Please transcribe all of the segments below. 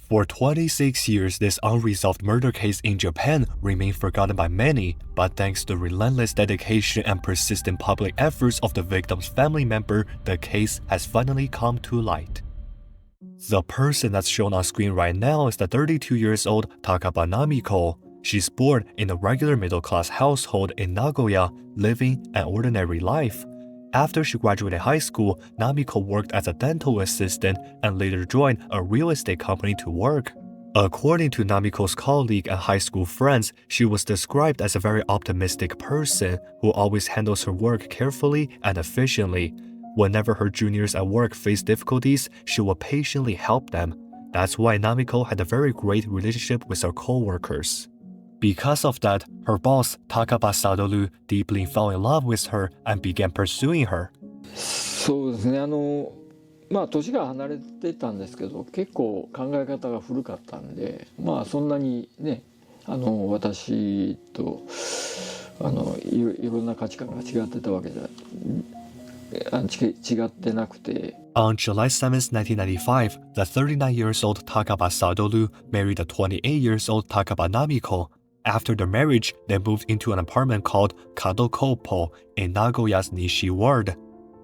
For 26 years, this unresolved murder case in Japan remained forgotten by many, but thanks to the relentless dedication and persistent public efforts of the victim's family member, the case has finally come to light. The person that's shown on screen right now is the 32 years old Takaba Namiko. She's born in a regular middle-class household in Nagoya, living an ordinary life. After she graduated high school, Namiko worked as a dental assistant and later joined a real estate company to work. According to Namiko's colleague and high school friends, she was described as a very optimistic person who always handles her work carefully and efficiently. Whenever her juniors at work faced difficulties, she would patiently help them. That's why Namiko had a very great relationship with her co-workers. Because of that, her boss, Takaba Satoru, deeply fell in love with her and began pursuing her. そうですね、年が離れてたんですけど、結構考え方が古かったんで、そんなにね、私といろんな価値観が違ってたわけじゃ違ってなくて。On July 7, 1995, the 39 years old Takaba Satoru married the 28 years old Takaba Namiko. After their marriage, they moved into an apartment called Kadokopo in Nagoya's Nishi ward.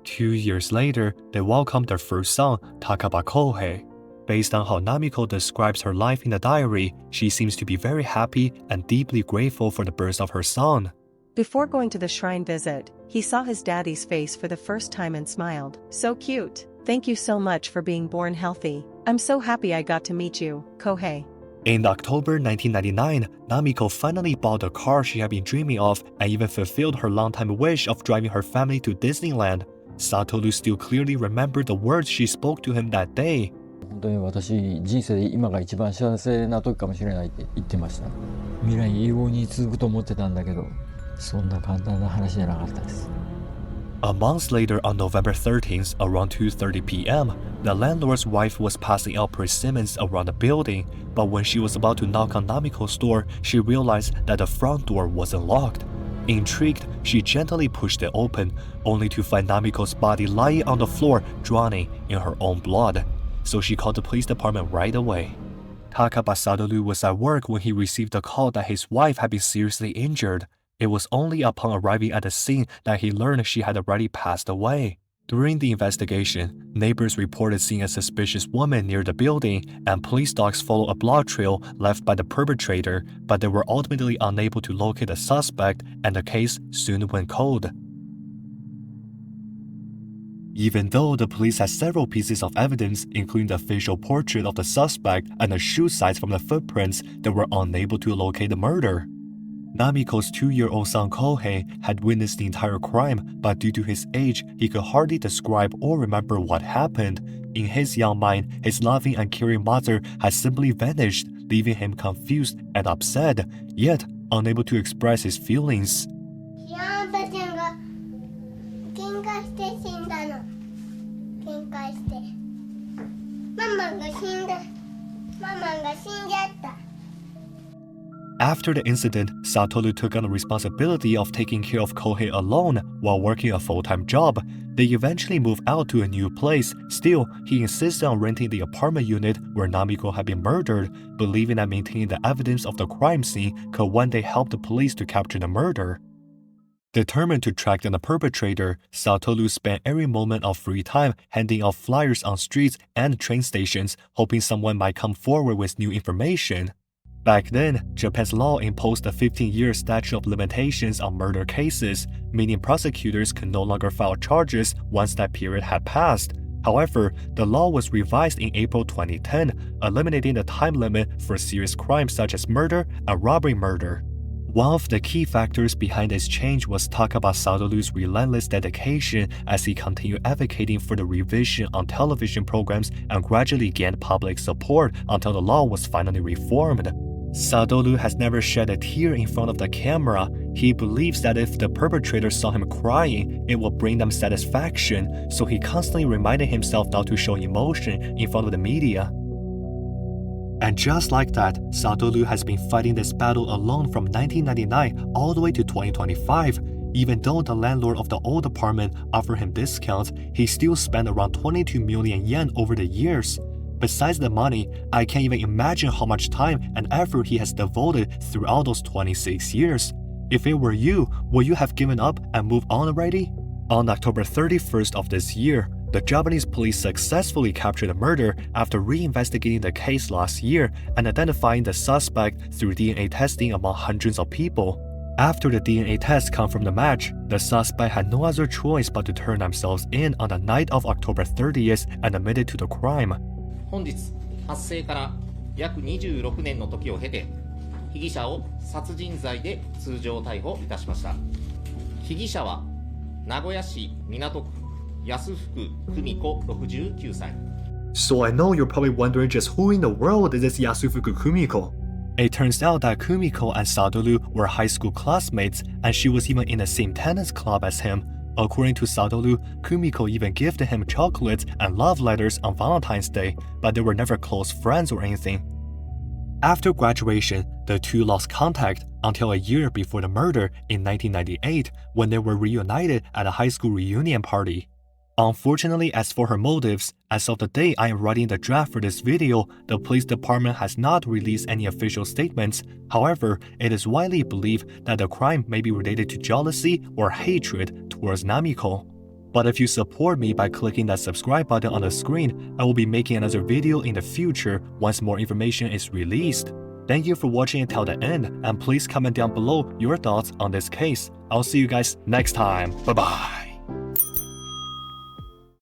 2 years later, they welcomed their first son, Takaba Kohei. Based on how Namiko describes her life in the diary, she seems to be very happy and deeply grateful for the birth of her son. Before going to the shrine visit, he saw his daddy's face for the first time and smiled. So cute. Thank you so much for being born healthy. I'm so happy I got to meet you, Kohei. In October 1999, Namiko finally bought the car she had been dreaming of and even fulfilled her longtime wish of driving her family to Disneyland. Satoru still clearly remembered the words she spoke to him that day. 本当に私、人生で今が一番幸せな時かもしれないって言ってました。未来永遠に続くと思ってたんだけど、そんな簡単な話じゃなかったです。A month later, on November 13th, around 2:30 p.m., the landlord's wife was passing out persimmons around the building, but when she was about to knock on Namiko's door, she realized that the front door wasn't locked. Intrigued, she gently pushed it open, only to find Namiko's body lying on the floor, drowning in her own blood. So she called the police department right away. Takaba Satoru was at work when he received a call that his wife had been seriously injured. It was only upon arriving at the scene that he learned she had already passed away. During the investigation, neighbors reported seeing a suspicious woman near the building, and police dogs followed a blood trail left by the perpetrator, but they were ultimately unable to locate the suspect, and the case soon went cold. Even though the police had several pieces of evidence, including the facial portrait of the suspect and the shoe size from the footprints, they were unable to locate the murder. Namiko's 2-year-old son Kohei had witnessed the entire crime, but due to his age, he could hardly describe or remember what happened. In his young mind, his loving and caring mother had simply vanished, leaving him confused and upset, yet unable to express his feelings. After the incident, Satoru took on the responsibility of taking care of Kohei alone while working a full-time job. They eventually moved out to a new place. Still, he insisted on renting the apartment unit where Namiko had been murdered, believing that maintaining the evidence of the crime scene could one day help the police to capture the murder. Determined to track down the perpetrator, Satoru spent every moment of free time handing out flyers on streets and train stations, hoping someone might come forward with new information. Back then, Japan's law imposed a 15-year statute of limitations on murder cases, meaning prosecutors could no longer file charges once that period had passed. However, the law was revised in April 2010, eliminating the time limit for serious crimes such as murder and robbery murder. One of the key factors behind this change was Takaba Satoru's relentless dedication as he continued advocating for the revision on television programs and gradually gained public support until the law was finally reformed. Satoru has never shed a tear in front of the camera. He believes that if the perpetrator saw him crying, it will bring them satisfaction, so he constantly reminded himself not to show emotion in front of the media. And just like that, Satoru has been fighting this battle alone from 1999 all the way to 2025. Even though the landlord of the old apartment offered him discounts, he still spent around 22 million yen over the years. Besides the money, I can't even imagine how much time and effort he has devoted throughout those 26 years. If it were you, would you have given up and moved on already? On October 31st of this year, the Japanese police successfully captured the murder after reinvestigating the case last year and identifying the suspect through DNA testing among hundreds of people. After the DNA test come from the match, the suspect had no other choice but to turn themselves in on the night of October 30th and admitted to the crime. 本日発生から約26年の時を経て被疑者を殺人罪で通常逮捕いたしました。被疑者は名古屋市港区安福久美子69歳。 So I know you're probably wondering just who in the world is this Yasufuku Kumiko? It turns out that Kumiko and Satoru were high school classmates and she was even in the same tennis club as him. According to Satoru, Kumiko even gifted him chocolates and love letters on Valentine's Day, but they were never close friends or anything. After graduation, the two lost contact until a year before the murder in 1998 when they were reunited at a high school reunion party. Unfortunately, as for her motives, as of the day I am writing the draft for this video, the police department has not released any official statements. However, it is widely believed that the crime may be related to jealousy or hatred towards Namiko. But if you support me by clicking that subscribe button on the screen, I will be making another video in the future once more information is released. Thank you for watching until the end, and please comment down below your thoughts on this case. I'll see you guys next time. Bye bye.